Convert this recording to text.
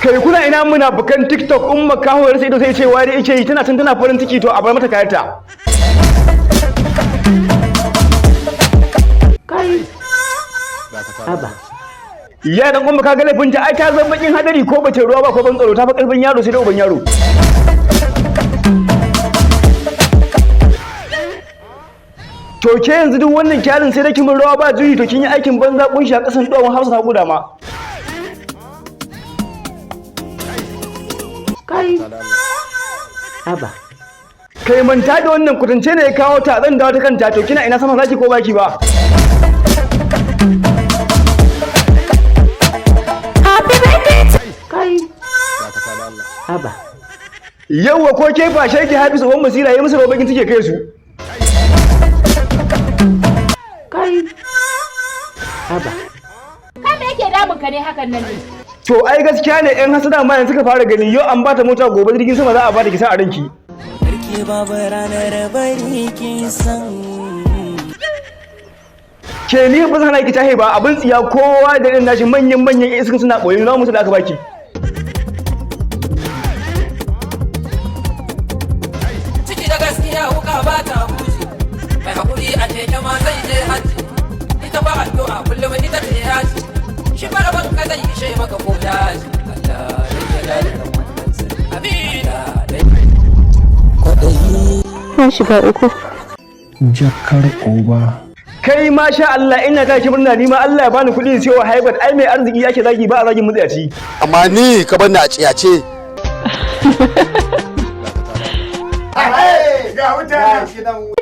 kai kuna ina munafukan TikTok in makaho sai ido sai ce wai yake yi tana tana farin ciki to a bar mata kayarta kai aba ya dan kuma kaga laifin ta ai ta zan bakin hadari ko bace ruwa ba ko ban tsaro ta fa kalbin yaro sai da uban yaro to ke yanzu duk wannan kyarin sai da kin rawa ba juyi to kin yi aikin banza kunshi a kasan duwan Hausa ta guda ma kai aba kai manta da wannan kutance ne ya kawo ta zan dawo ta kanta to kina ina sama zaki ko baki ba kai aba yawa ko ke fa shege Hafizu wan basira yayi musu babakin take kai su kai aba kai me yake damun ka ne hakan nan ne to ai gaskiya ne ƴan hasada ma yanzu suka fara gani yau an bata mota gobe jirgin sama za a bata kisa a ranki Sarki babu ranar bari kin san ke ni ba zan ki tahe ba abin tsiya kowa da irin nashi manyan iskin suna boye na musu da aka baki ciki da gaskiya wuka ba ta huce mai hakuri a keke ma zai je hajji ita ba addu'a kullum ita ce yaji shi baraban ka zai ishe maka ko daji Allah ya jira da wannan sirri amina Na shiga uku. Jakar uba. kai ma sha Allah ina ta ki murna ni ma Allah ya bani kuɗi sai wa haibat ai mai arziki yake zagi ba a zagin mutsayaci amma ni ka bani a tsiyace ga wuta